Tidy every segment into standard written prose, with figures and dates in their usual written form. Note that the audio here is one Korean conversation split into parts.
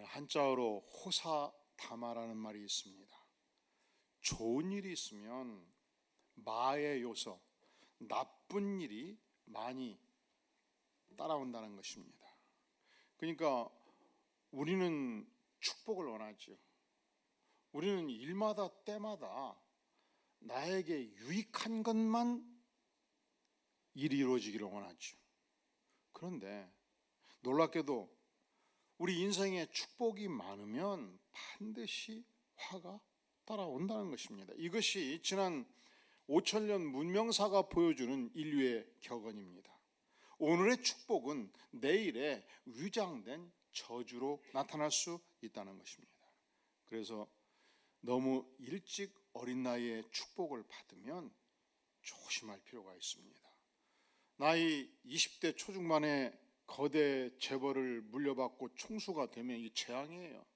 한자어로 호사다마라는 말이 있습니다. 좋은 일이 있으면 마의 요소, 나쁜 일이 많이 따라온다는 것입니다. 그러니까 우리는 축복을 원하죠. 우리는 일마다 때마다 나에게 유익한 것만 일이 이루어지기를 원하죠. 그런데 놀랍게도 우리 인생에 축복이 많으면 반드시 화가 따라온다는 것입니다. 이것이 지난 5,000년 문명사가 보여주는 인류의 격언입니다. 오늘의 축복은 내일의 위장된 저주로 나타날 수 있다는 것입니다. 그래서 너무 일찍 어린 나이에 축복을 받으면 조심할 필요가 있습니다. 나이 20대 초중반에 거대 재벌을 물려받고 총수가 되면 이 재앙이에요.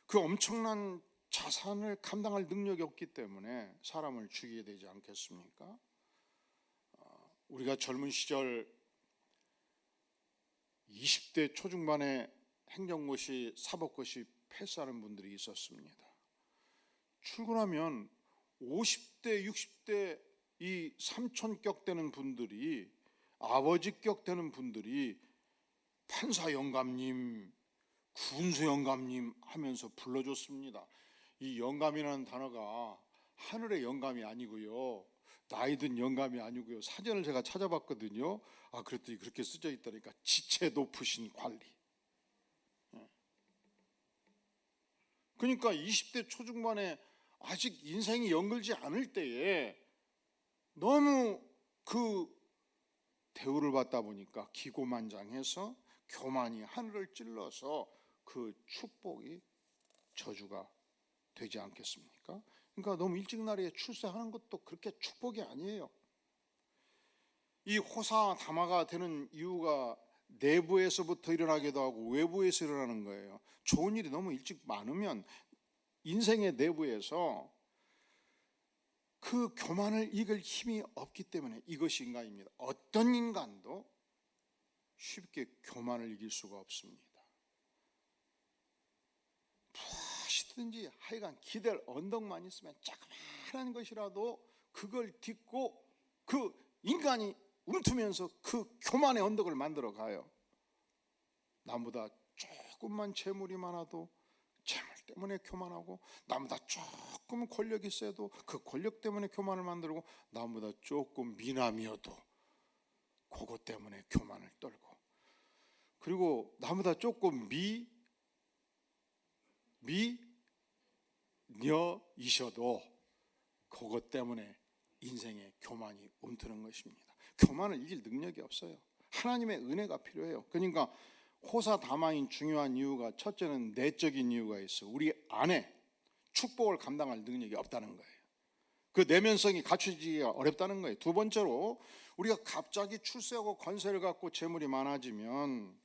그 엄청난 자산을 감당할 능력이 없기 때문에 사람을 죽이게 되지 않겠습니까? 우리가 젊은 시절 20대 초중반에 행정고시, 사법고시 패스하는 분들이 있었습니다. 출근하면 50대, 60대 이 삼촌격 되는 분들이, 아버지격 되는 분들이 판사 영감님, 군수 영감님 하면서 불러줬습니다. 이 영감이라는 단어가 하늘의 영감이 아니고요, 나이든 영감이 아니고요, 사전을 제가 찾아봤거든요. 그랬더니 그렇게 쓰여 있다니까. 지체 높으신 관리. 그러니까 20대 초중반에 아직 인생이 연결지 않을 때에 너무 그 대우를 받다 보니까 기고만장해서 교만이 하늘을 찔러서 그 축복이 저주가 되지 않겠습니까? 그러니까 너무 일찍 나이에 출세하는 것도 그렇게 축복이 아니에요. 이 호사다마가 되는 이유가 내부에서부터 일어나기도 하고 외부에서 일어나는 거예요. 좋은 일이 너무 일찍 많으면 인생의 내부에서 그 교만을 이길 힘이 없기 때문에 이것이 인간입니다. 어떤 인간도 쉽게 교만을 이길 수가 없습니다. 무엇이든지 하여간 기댈 언덕만 있으면 조그마한 것이라도 그걸 딛고 그 인간이 움트면서 그 교만의 언덕을 만들어 가요. 나보다 조금만 재물이 많아도 재물 때문에 교만하고, 나보다 조금 권력이 있어도 그 권력 때문에 교만을 만들고, 나보다 조금 미남이어도 그것 때문에 교만을 떨고, 그리고 나보다 조금 미녀이셔도 그것 때문에 인생의 교만이 움트는 것입니다. 교만을 이길 능력이 없어요. 하나님의 은혜가 필요해요. 그러니까 호사다마인 중요한 이유가, 첫째는 내적인 이유가 있어. 우리 안에 축복을 감당할 능력이 없다는 거예요. 그 내면성이 갖춰지기가 어렵다는 거예요. 두 번째로, 우리가 갑자기 출세하고 권세를 갖고 재물이 많아지면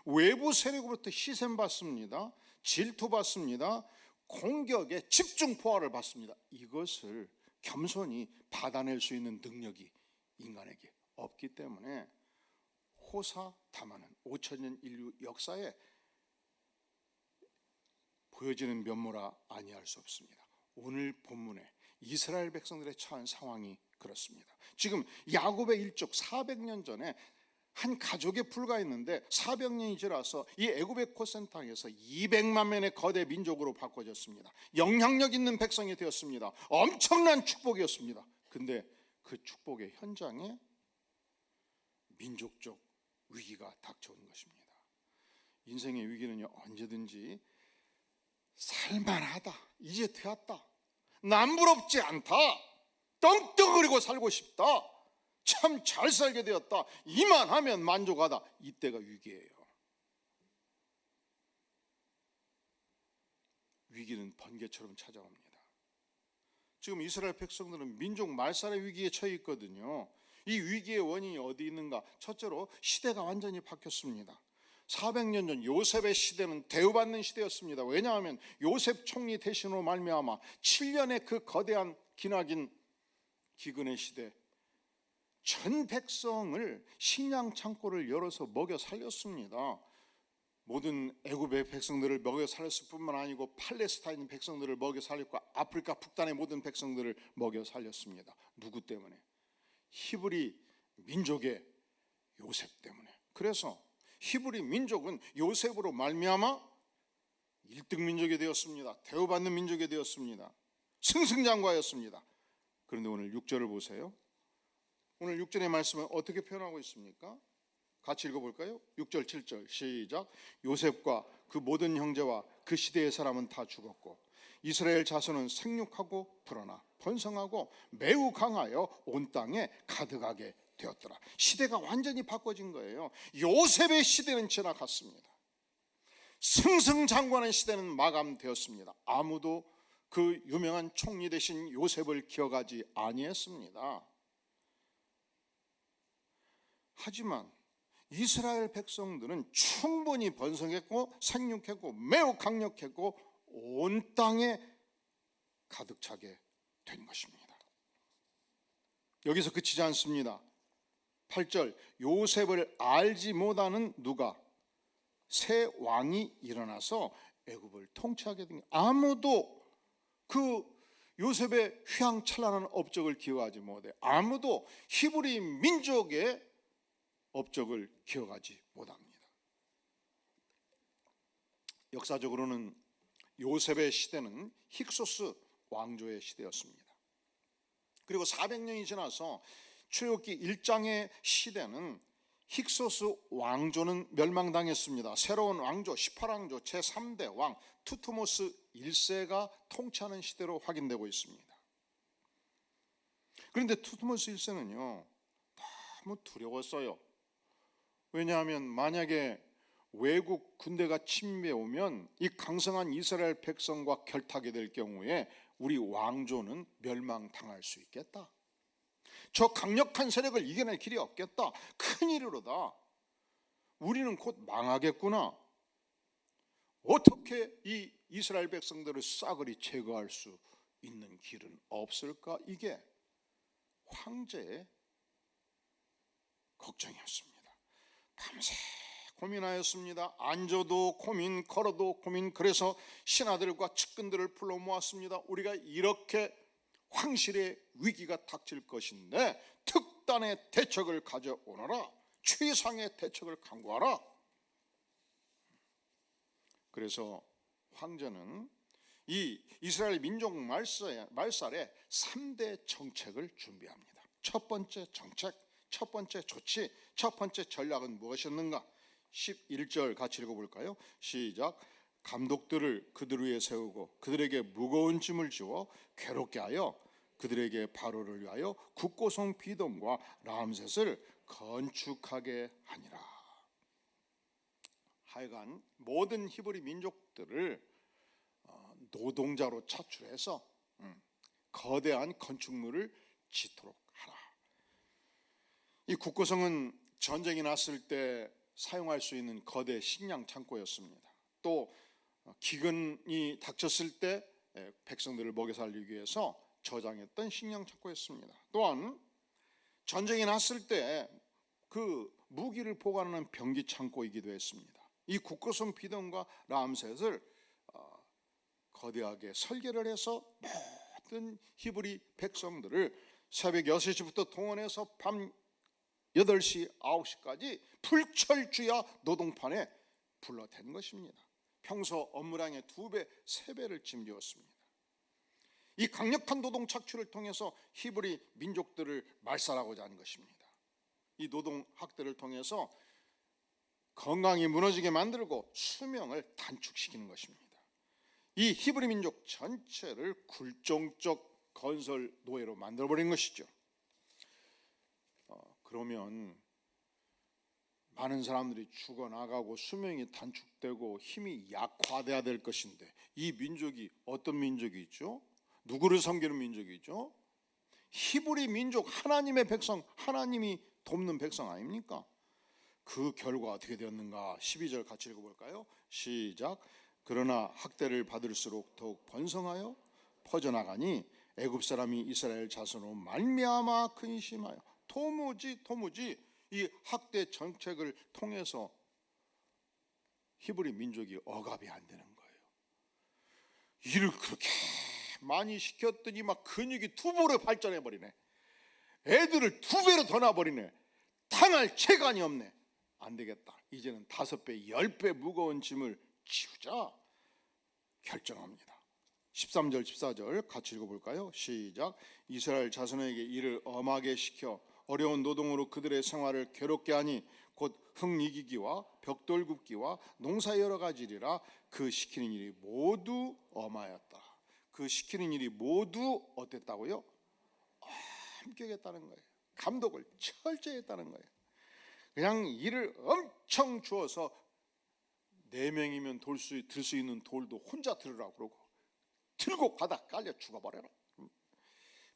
외부 세력으로부터 희생받습니다. 질투받습니다. 공격에 집중 포화를 받습니다. 이것을 겸손히 받아낼 수 있는 능력이 인간에게 없기 때문에 호사다마는 5,000년 인류 역사에 보여지는 면모라 아니할 수 없습니다. 오늘 본문에 이스라엘 백성들의 처한 상황이 그렇습니다. 지금 야곱의 일족 400년 전에 한 가족에 불과했는데 400년이 지나서 이 애굽의 코센탕에서 200만 명의 거대 민족으로 바꿔졌습니다. 영향력 있는 백성이 되었습니다. 엄청난 축복이었습니다. 근데 그 축복의 현장에 민족적 위기가 닥쳐온 것입니다. 인생의 위기는요, 언제든지 살만하다, 이제 되었다, 남부럽지 않다, 떵떵거리고 살고 싶다, 참 잘 살게 되었다, 이만하면 만족하다, 이때가 위기예요. 위기는 번개처럼 찾아옵니다. 지금 이스라엘 백성들은 민족 말살의 위기에 처해 있거든요. 이 위기의 원인이 어디 있는가? 첫째로 시대가 완전히 바뀌었습니다. 400년 전 요셉의 시대는 대우받는 시대였습니다. 왜냐하면 요셉 총리 대신으로 말미암아 7년의 그 거대한 기나긴 기근의 시대, 전 백성을 식량 창고를 열어서 먹여 살렸습니다. 모든 애굽의 백성들을 먹여 살렸을 뿐만 아니고 팔레스타인 백성들을 먹여 살렸고 아프리카 북단의 모든 백성들을 먹여 살렸습니다. 누구 때문에? 히브리 민족의 요셉 때문에. 그래서 히브리 민족은 요셉으로 말미암아 1등 민족이 되었습니다. 대우받는 민족이 되었습니다. 승승장구하였습니다. 그런데 오늘 6절을 보세요. 오늘 6절의 말씀은 어떻게 표현하고 있습니까? 같이 읽어볼까요? 6절 7절 시작. 요셉과 그 모든 형제와 그 시대의 사람은 다 죽었고 이스라엘 자손은 생육하고 불어나 번성하고 매우 강하여 온 땅에 가득하게 되었더라. 시대가 완전히 바꿔진 거예요. 요셉의 시대는 지나갔습니다. 승승장구하는 시대는 마감되었습니다. 아무도 그 유명한 총리 되신 요셉을 기억하지 아니했습니다. 하지만 이스라엘 백성들은 충분히 번성했고 생육했고 매우 강력했고 온 땅에 가득 차게 된 것입니다. 여기서 그치지 않습니다. 8절 요셉을 알지 못하는 누가 새 왕이 일어나서 애굽을 통치하게 된, 아무도 그 요셉의 휘황찬란한 업적을 기억하지 못해. 아무도 히브리 민족의 업적을 기억하지 못합니다. 역사적으로는 요셉의 시대는 힉소스 왕조의 시대였습니다. 그리고 400년이 지나서 출애굽기 1장의 시대는 힉소스 왕조는 멸망당했습니다. 새로운 왕조 18왕조 제3대 왕 투트모스 1세가 통치하는 시대로 확인되고 있습니다. 그런데 투트모스 1세는요 너무 두려웠어요. 왜냐하면 만약에 외국 군대가 침입해 오면 이 강성한 이스라엘 백성과 결탁이 될 경우에 우리 왕조는 멸망당할 수 있겠다. 저 강력한 세력을 이겨낼 길이 없겠다. 큰일이로다. 우리는 곧 망하겠구나. 어떻게 이 이스라엘 백성들을 싸그리 제거할 수 있는 길은 없을까? 이게 황제의 걱정이었습니다. 밤새 고민하였습니다. 앉아도 고민, 걸어도 고민. 그래서 신하들과 측근들을 불러 모았습니다. 우리가 이렇게 황실의 위기가 닥칠 것인데 특단의 대책을 가져오너라. 최상의 대책을 강구하라. 그래서 황제는 이 이스라엘 민족 말살에 3대 정책을 준비합니다. 첫 번째 정책, 첫 번째 조치, 첫 번째 전략은 무엇이었는가? 11절 같이 읽어볼까요? 시작. 감독들을 그들 위에 세우고 그들에게 무거운 짐을 지워 괴롭게 하여 그들에게 바로를 위하여 국고성 비돔과 람셋을 건축하게 하니라. 하여간 모든 히브리 민족들을 노동자로 차출해서 거대한 건축물을 짓도록 하라. 이 국고성은 전쟁이 났을 때 사용할 수 있는 거대 식량 창고였습니다. 또 기근이 닥쳤을 때 백성들을 먹여 살리기 위해서 저장했던 식량 창고였습니다. 또한 전쟁이 났을 때 그 무기를 보관하는 병기 창고이기도 했습니다. 이 국고성 비돔과 람셋을 거대하게 설계를 해서 모든 히브리 백성들을 새벽 6시부터 동원해서 밤 8시, 9시까지 불철주야 노동판에 불러댄 것입니다. 평소 업무량의 2배, 3배를 짐지었습니다. 이 강력한 노동 착취를 통해서 히브리 민족들을 말살하고자 하는 것입니다. 이 노동 학대를 통해서 건강이 무너지게 만들고 수명을 단축시키는 것입니다. 이 히브리 민족 전체를 굴종적 건설 노예로 만들어버린 것이죠. 그러면 많은 사람들이 죽어나가고 수명이 단축되고 힘이 약화돼야 될 것인데 이 민족이 어떤 민족이죠? 누구를 섬기는 민족이죠? 히브리 민족, 하나님의 백성, 하나님이 돕는 백성 아닙니까? 그 결과 어떻게 되었는가? 12절 같이 읽어볼까요? 시작. 그러나 학대를 받을수록 더욱 번성하여 퍼져나가니 애굽 사람이 이스라엘 자손으로 말미암아 근심하여 도무지 이 학대 정책을 통해서 히브리 민족이 억압이 안 되는 거예요. 일을 그렇게 많이 시켰더니 막 근육이 2배로 발전해 버리네. 애들을 2배로 더 낳아버리네. 당할 체간이 없네. 안 되겠다. 이제는 5배, 10배 무거운 짐을 지우자 결정합니다. 13절, 14절 같이 읽어볼까요? 시작. 이스라엘 자손에게 일을 엄하게 시켜 어려운 노동으로 그들의 생활을 괴롭게 하니 곧 흙 이기기와 벽돌 굽기와 농사 여러 가지 일이라 그 시키는 일이 모두 엄하였다. 그 시키는 일이 모두 어땠다고요? 엄격했다는 거예요. 감독을 철저히 했다는 거예요. 그냥 일을 엄청 주어서 4명이면 들 수 있는 돌도 혼자 들으라고 그러고 들고 가다 깔려 죽어버려라.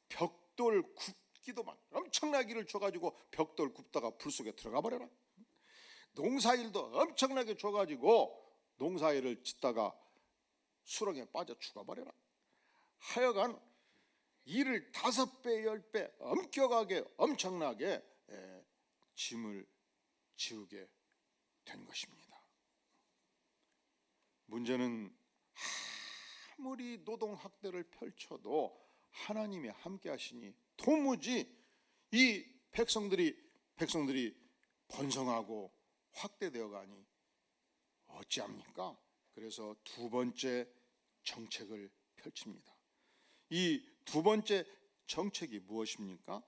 벽돌 굽기도 막 엄청나게 일을 줘가지고 벽돌 굽다가 불 속에 들어가 버려라. 농사일도 엄청나게 줘가지고 농사일을 짓다가 수렁에 빠져 죽어버려라. 하여간 일을 5배, 10배 엄격하게 엄청나게 짐을 지우게 된 것입니다. 문제는 아무리 노동학대를 펼쳐도 하나님이 함께 하시니 도무지 이 백성들이 번성하고 확대되어 가니 어찌합니까? 그래서 2번째 정책을 펼칩니다. 이 2번째 정책이 무엇입니까?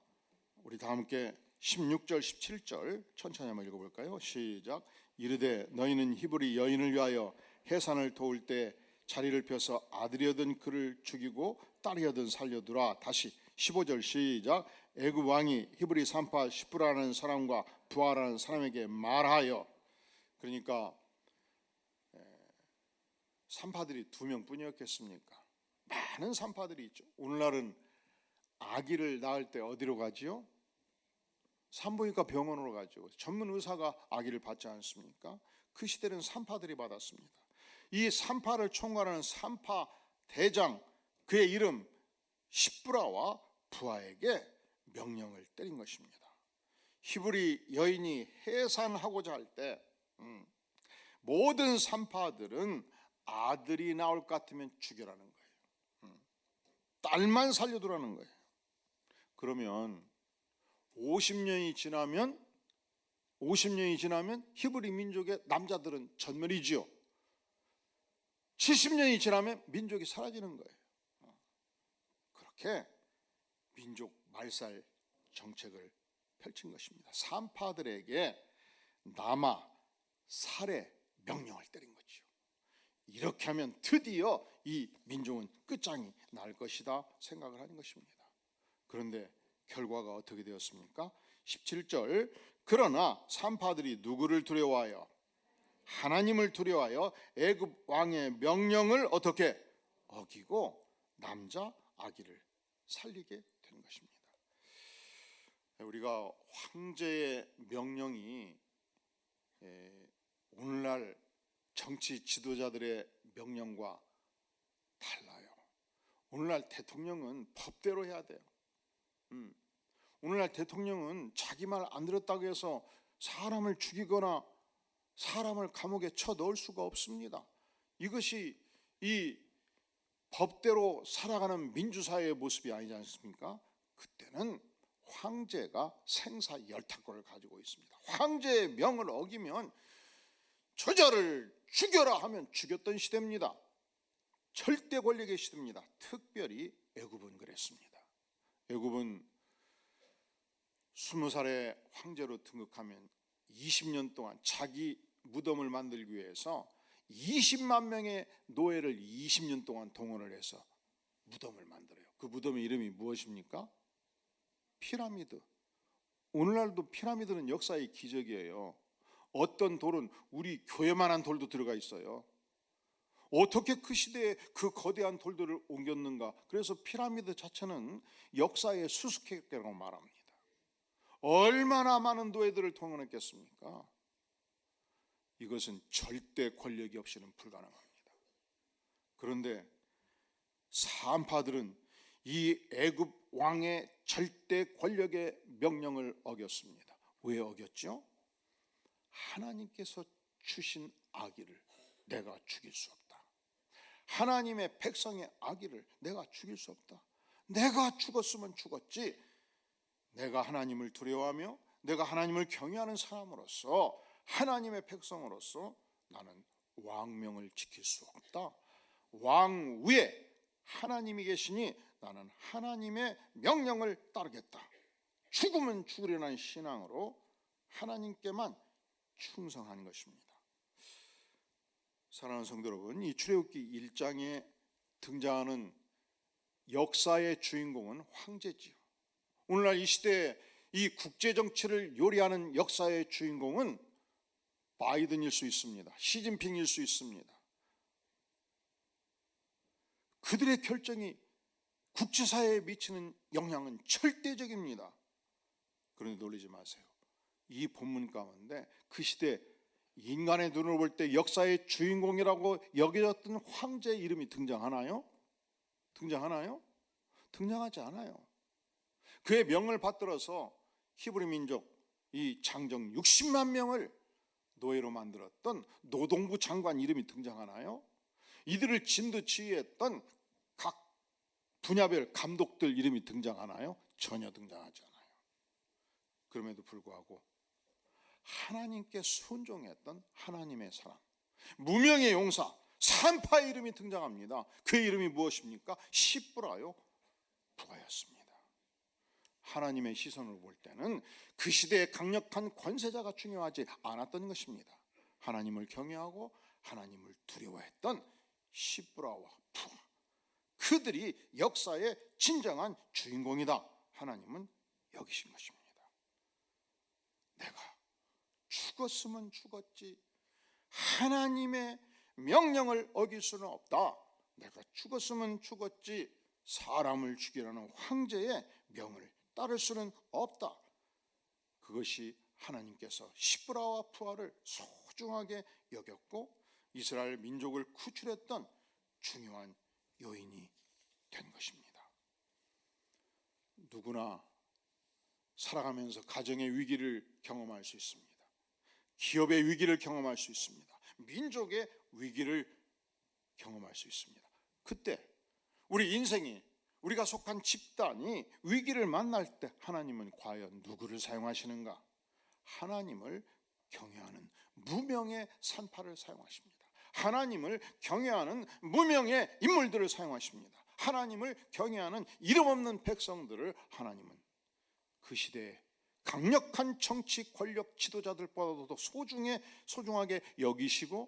우리 다 함께 16절 17절 천천히 한번 읽어볼까요? 시작. 이르되 너희는 히브리 여인을 위하여 해산을 도울 때 자리를 펴서 아들이여든 그를 죽이고 딸이여든 살려두라. 다시 15절 시작. 애굽 왕이 히브리 산파 시프라는 사람과 부하라는 사람에게 말하여. 그러니까 산파들이 2명뿐이었겠습니까? 많은 산파들이 있죠. 오늘날은 아기를 낳을 때 어디로 가지요? 산부인과 병원으로 가죠. 전문 의사가 아기를 받지 않습니까? 그 시대는 산파들이 받았습니다. 이 산파를 총괄하는 산파 대장, 그의 이름 시프라와 부하에게 명령을 때린 것입니다. 히브리 여인이 해산하고자 할 때 모든 산파들은 아들이 나올 것 같으면 죽여라는 거예요. 딸만 살려두라는 거예요. 그러면 50년이 지나면 히브리 민족의 남자들은 전멸이지요. 70년이 지나면 민족이 사라지는 거예요. 그렇게 민족 말살 정책을 펼친 것입니다. 산파들에게 남아 살해 명령을 때린 거죠. 이렇게 하면 드디어 이 민족은 끝장이 날 것이다 생각을 하는 것입니다. 그런데 결과가 어떻게 되었습니까? 17절. 그러나 산파들이 누구를 두려워하여? 하나님을 두려워하여 애굽 왕의 명령을 어떻게 어기고 남자 아기를 살리게 된 것입니다. 우리가 황제의 명령이 오늘날 정치 지도자들의 명령과 달라요. 오늘날 대통령은 법대로 해야 돼요. 오늘날 대통령은 자기 말 안 들었다고 해서 사람을 죽이거나 사람을 감옥에 쳐넣을 수가 없습니다. 이것이 이 법대로 살아가는 민주사회의 모습이 아니지 않습니까? 그때는 황제가 생사열탁권을 가지고 있습니다. 황제의 명을 어기면 저자를 죽여라 하면 죽였던 시대입니다. 절대 권력의 시대입니다. 특별히 애굽은 그랬습니다. 애굽은 20살에 황제로 등극하면 20년 동안 자기 무덤을 만들기 위해서 20만 명의 노예를 20년 동안 동원을 해서 무덤을 만들어요. 그 무덤의 이름이 무엇입니까? 피라미드. 오늘날도 피라미드는 역사의 기적이에요. 어떤 돌은 우리 교회만한 돌도 들어가 있어요. 어떻게 그 시대에 그 거대한 돌들을 옮겼는가? 그래서 피라미드 자체는 역사의 수수께끼라고 말합니다. 얼마나 많은 노예들을 동원했겠습니까? 이것은 절대 권력이 없이는 불가능합니다. 그런데 산파들은 이 애굽 왕의 절대 권력의 명령을 어겼습니다. 왜 어겼죠? 하나님께서 주신 아기를 내가 죽일 수 없다. 하나님의 백성의 아기를 내가 죽일 수 없다. 내가 죽었으면 죽었지, 내가 하나님을 두려워하며 내가 하나님을 경외하는 사람으로서, 하나님의 백성으로서 나는 왕명을 지킬 수 없다. 왕 위에 하나님이 계시니 나는 하나님의 명령을 따르겠다. 죽으면 죽으려는 신앙으로 하나님께만 충성하는 것입니다. 사랑하는 성도 여러분, 이 출애굽기 1장에 등장하는 역사의 주인공은 황제지요. 오늘날 이 시대에 이 국제정치를 요리하는 역사의 주인공은 바이든일 수 있습니다. 시진핑일 수 있습니다. 그들의 결정이 국제사회에 미치는 영향은 절대적입니다. 그런데 놀라지 마세요. 이 본문 가운데 그 시대 인간의 눈으로 볼 때 역사의 주인공이라고 여겨졌던 황제의 이름이 등장하나요? 등장하나요? 등장하지 않아요. 그의 명을 받들어서 히브리 민족 이 장정 60만 명을 노예로 만들었던 노동부 장관 이름이 등장하나요? 이들을 진두지휘했던 각 분야별 감독들 이름이 등장하나요? 전혀 등장하지 않아요. 그럼에도 불구하고 하나님께 순종했던 하나님의 사람, 무명의 용사 산파의 이름이 등장합니다. 그의 이름이 무엇입니까? 시브라요 부하였습니다. 하나님의 시선으로 볼 때는 그 시대의 강력한 권세자가 중요하지 않았던 것입니다. 하나님을 경외하고 하나님을 두려워했던 시브라와 부하, 그들이 역사의 진정한 주인공이다 하나님은 여기신 것입니다. 내가 죽었으면 죽었지 하나님의 명령을 어길 수는 없다. 내가 죽었으면 죽었지 사람을 죽이라는 황제의 명을 따를 수는 없다. 그것이 하나님께서 시브라와 푸아를 소중하게 여겼고 이스라엘 민족을 구출했던 중요한 요인이 된 것입니다. 누구나 살아가면서 가정의 위기를 경험할 수 있습니다. 기업의 위기를 경험할 수 있습니다. 민족의 위기를 경험할 수 있습니다. 그때 우리 인생이, 우리가 속한 집단이 위기를 만날 때 하나님은 과연 누구를 사용하시는가? 하나님을 경외하는 무명의 산파를 사용하십니다. 하나님을 경외하는 무명의 인물들을 사용하십니다. 하나님을 경외하는 이름 없는 백성들을 하나님은 그 시대에 강력한 정치 권력 지도자들보다도 소중하게 여기시고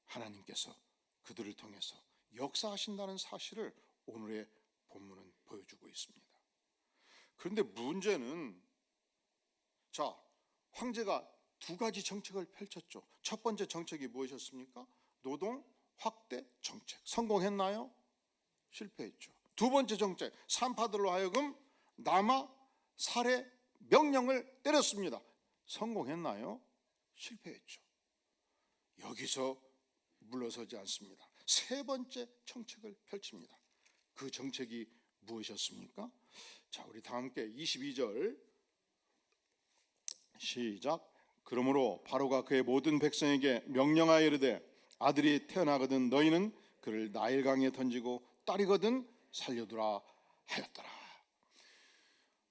하나님께서 그들을 통해서 역사하신다는 사실을 오늘의 본문은 보여주고 있습니다. 그런데 문제는, 자, 황제가 두 가지 정책을 펼쳤죠. 첫 번째 정책이 무엇이었습니까? 노동 확대 정책. 성공했나요? 실패했죠. 두 번째 정책, 산파들로 하여금 남아 살해 명령을 때렸습니다. 성공했나요? 실패했죠. 여기서 물러서지 않습니다. 세 번째 정책을 펼칩니다. 그 정책이 무엇이었습니까? 자, 우리 다 함께 22절 시작. 그러므로 바로가 그의 모든 백성에게 명령하여 이르되 아들이 태어나거든 너희는 그를 나일강에 던지고 딸이거든 살려두라 하였더라.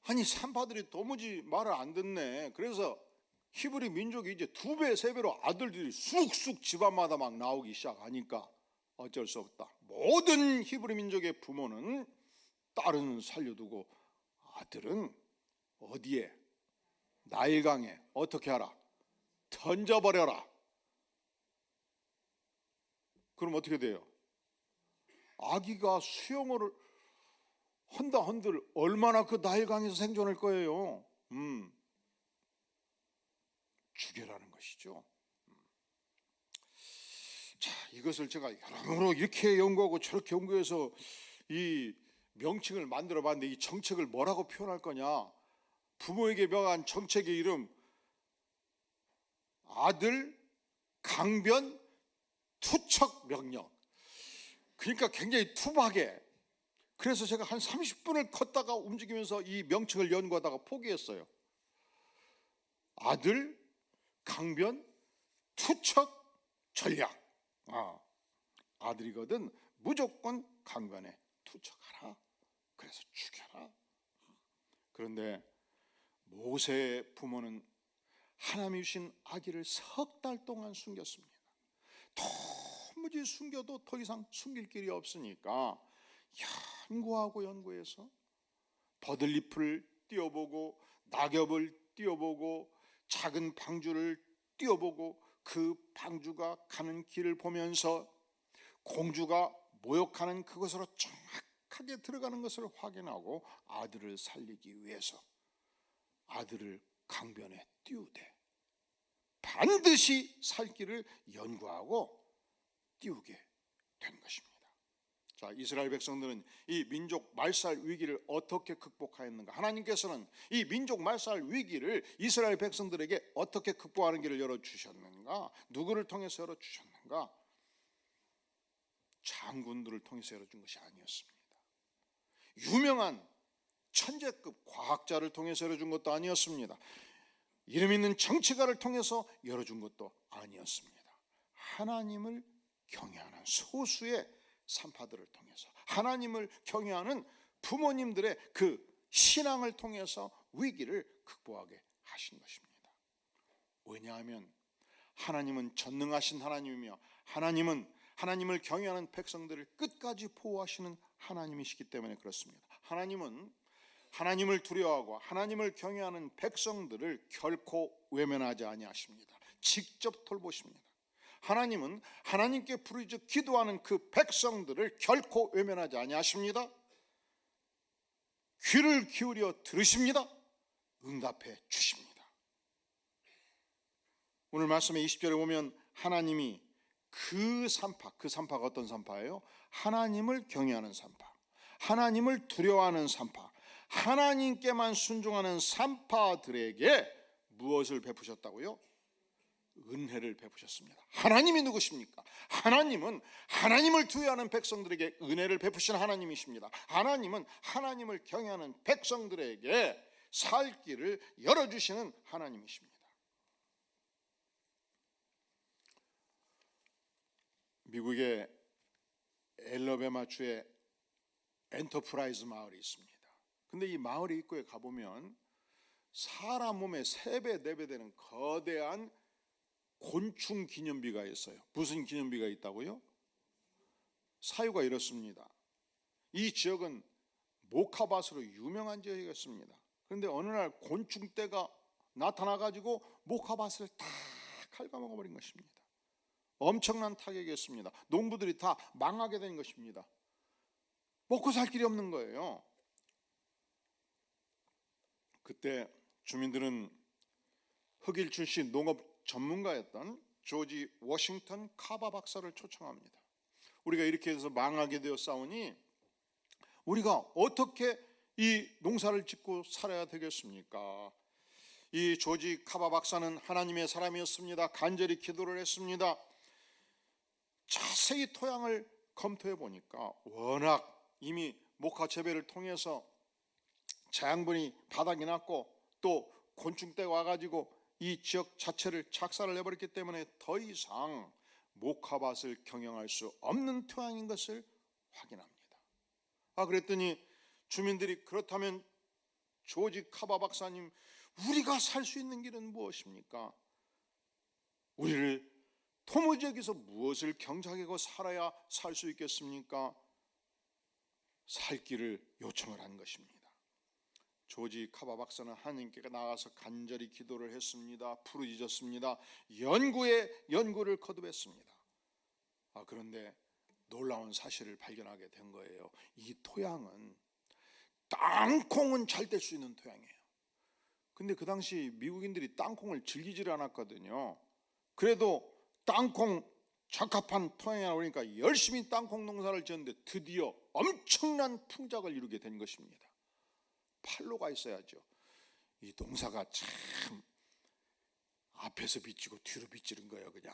아니, 산파들이 도무지 말을 안 듣네. 그래서 히브리 민족이 이제 2배, 3배로 아들들이 쑥쑥 집안마다 막 나오기 시작하니까 어쩔 수 없다. 모든 히브리 민족의 부모는 딸은 살려두고 아들은 어디에? 나일강에 어떻게 하라? 던져버려라. 그럼 어떻게 돼요? 아기가 수영을 한들 얼마나 그 나일강에서 생존할 거예요? 죽여라는 것이죠. 자, 이것을 제가 여러모로 이렇게 연구하고 저렇게 연구해서 이 명칭을 만들어 봤는데 이 정책을 뭐라고 표현할 거냐? 부모에게 명한 정책의 이름, 아들 강변 투척 명령. 그러니까 굉장히 투박해. 그래서 제가 한 30분을 걷다가 움직이면서 이 명칭을 연구하다가 포기했어요. 아들 강변 투척 전략. 아들이거든 무조건 강변에 투척하라. 그래서 죽여라. 그런데 모세의 부모는 하나님이 주신 아기를 3달 동안 숨겼습니다. 도무지 숨겨도 더 이상 숨길 길이 없으니까 연구해서 버들잎을 띄워보고 낙엽을 띄워보고 작은 방주를 띄워보고 그 방주가 가는 길을 보면서 공주가 모욕하는 그곳으로 정확하게 들어가는 것을 확인하고 아들을 살리기 위해서 아들을 강변에 띄우되 반드시 살 길을 연구하고 띄우게 된 것입니다. 자, 이스라엘 백성들은 이 민족 말살 위기를 어떻게 극복하였는가? 하나님께서는 이 민족 말살 위기를 이스라엘 백성들에게 어떻게 극복하는 길을 열어주셨는가? 누구를 통해서 열어주셨는가? 장군들을 통해서 열어준 것이 아니었습니다. 유명한 천재급 과학자를 통해서 열어준 것도 아니었습니다. 이름 있는 정치가를 통해서 열어준 것도 아니었습니다. 하나님을 경외하는 소수의 산파들을 통해서, 하나님을 경외하는 부모님들의 그 신앙을 통해서 위기를 극복하게 하신 것입니다. 왜냐하면 하나님은 전능하신 하나님이며 하나님을 경외하는 백성들을 끝까지 보호하시는 하나님이시기 때문에 그렇습니다. 하나님은 하나님을 두려워하고 하나님을 경외하는 백성들을 결코 외면하지 아니하십니다. 직접 돌보십니다. 하나님은 하나님께 부르짖어 기도하는 그 백성들을 결코 외면하지 아니하십니다. 귀를 기울여 들으십니다. 응답해 주십니다. 오늘 말씀의 20절에 보면 하나님이 그 산파가 어떤 산파예요? 하나님을 경외하는 산파, 하나님을 두려워하는 산파, 하나님께만 순종하는 산파들에게 무엇을 베푸셨다고요? 은혜를 베푸셨습니다. 하나님이 누구십니까? 하나님은 하나님을 두려워하는 백성들에게 은혜를 베푸신 하나님이십니다. 하나님은 하나님을 경외하는 백성들에게 살 길을 열어주시는 하나님이십니다. 미국의 엘러베마주에 엔터프라이즈 마을이 있습니다. 근데 이 마을의 입구에 가보면 사람 몸의 3배, 4배 되는 거대한 곤충 기념비가 있어요. 무슨 기념비가 있다고요? 사유가 이렇습니다. 이 지역은 모카밭으로 유명한 지역이었습니다. 그런데 어느 날 곤충떼가 나타나가지고 모카밭을 다 갉아먹어버린 것입니다. 엄청난 타격이었습니다. 농부들이 다 망하게 된 것입니다. 먹고 살 길이 없는 거예요. 그때 주민들은 흑일 출신 농업 전문가였던 조지 워싱턴 카바 박사를 초청합니다. 우리가 이렇게 해서 망하게 되어 싸우니 우리가 어떻게 이 농사를 짓고 살아야 되겠습니까? 이 조지 카바 박사는 하나님의 사람이었습니다. 간절히 기도를 했습니다. 자세히 토양을 검토해 보니까 워낙 이미 목화 재배를 통해서 재양분이 바닥이 났고 또 곤충떼가 와가지고 이 지역 자체를 착살을 해버렸기 때문에 더 이상 목화밭을 경영할 수 없는 토양인 것을 확인합니다. 그랬더니 주민들이 그렇다면 조지 카바 박사님, 우리가 살 수 있는 길은 무엇입니까? 우리를 도무지 여기서 무엇을 경작하고 살아야 살 수 있겠습니까? 살 길을 요청을 한 것입니다. 조지 카바 박사는 하나님께 나가서 간절히 기도를 했습니다. 부르짖었습니다. 연구를 거듭했습니다. 그런데 놀라운 사실을 발견하게 된 거예요. 이 토양은 땅콩은 잘 될 수 있는 토양이에요. 근데 그 당시 미국인들이 땅콩을 즐기질 않았거든요. 그래도 땅콩 적합한 토양이 나오니까 열심히 땅콩 농사를 지었는데 드디어 엄청난 풍작을 이루게 된 것입니다. 팔로가 있어야죠. 이 농사가 참 앞에서 비치고 뒤로 비치는 거예요. 그냥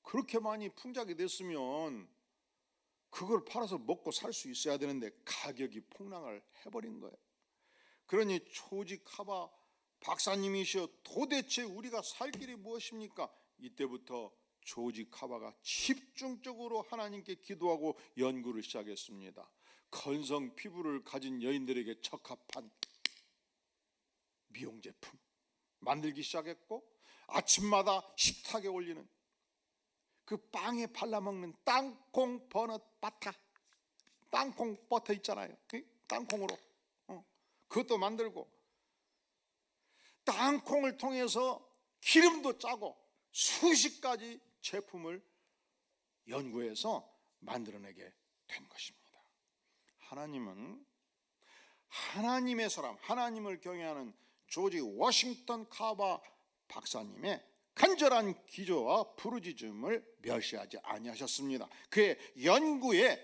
그렇게 많이 풍작이 됐으면 그걸 팔아서 먹고 살 수 있어야 되는데 가격이 폭락을 해버린 거예요. 그러니 조지 카바 박사님이시여, 도대체 우리가 살 길이 무엇입니까? 이때부터 조지 카바가 집중적으로 하나님께 기도하고 연구를 시작했습니다. 건성 피부를 가진 여인들에게 적합한 미용 제품 만들기 시작했고, 아침마다 식탁에 올리는 그 빵에 발라먹는 땅콩 버넛 바타, 땅콩 버터 있잖아요. 땅콩으로 그것도 만들고, 땅콩을 통해서 기름도 짜고 수십 가지 제품을 연구해서 만들어내게 된 것입니다. 하나님은 하나님의 사람, 하나님을 경외하는 조지 워싱턴 카바 박사님의 간절한 기도와 부르짖음을 멸시하지 아니하셨습니다. 그의 연구에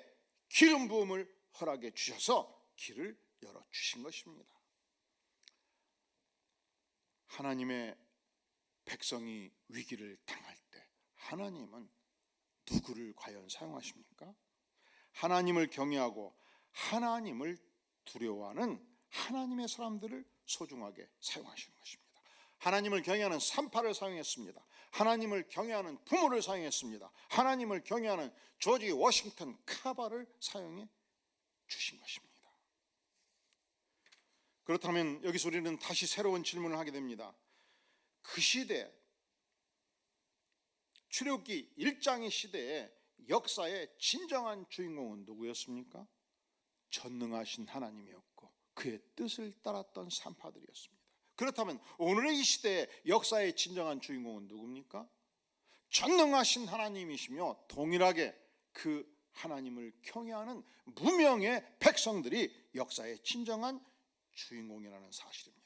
기름 부음을 허락해 주셔서 길을 열어주신 것입니다. 하나님의 백성이 위기를 당할 때 하나님은 누구를 과연 사용하십니까? 하나님을 경외하고 하나님을 두려워하는 하나님의 사람들을 소중하게 사용하시는 것입니다. 하나님을 경외하는 산파를 사용했습니다. 하나님을 경외하는 부모를 사용했습니다. 하나님을 경외하는 조지 워싱턴 카바를 사용해 주신 것입니다. 그렇다면 여기서 우리는 다시 새로운 질문을 하게 됩니다. 그 시대, 출애굽기 1장의 시대에 역사의 진정한 주인공은 누구였습니까? 전능하신 하나님이었고 그의 뜻을 따랐던 산파들이었습니다. 그렇다면 오늘의 이 시대의 역사의 진정한 주인공은 누굽니까? 전능하신 하나님이시며 동일하게 그 하나님을 경외하는 무명의 백성들이 역사의 진정한 주인공이라는 사실입니다.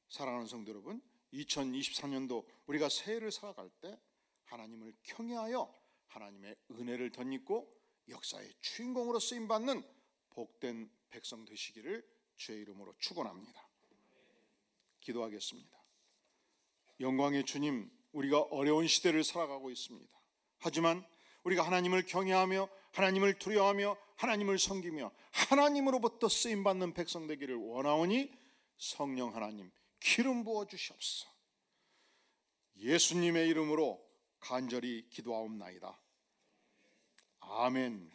사랑하는 성도 여러분, 2023년도 우리가 새해를 살아갈 때 하나님을 경외하여 하나님의 은혜를 덧입고 역사의 주인공으로 쓰임받는 복된 백성 되시기를 주의 이름으로 축원합니다. 기도하겠습니다. 영광의 주님, 우리가 어려운 시대를 살아가고 있습니다. 하지만 우리가 하나님을 경외하며 하나님을 두려워하며 하나님을 섬기며 하나님으로부터 쓰임받는 백성 되기를 원하오니 성령 하나님 기름 부어 주시옵소서. 예수님의 이름으로 간절히 기도하옵나이다. 아멘.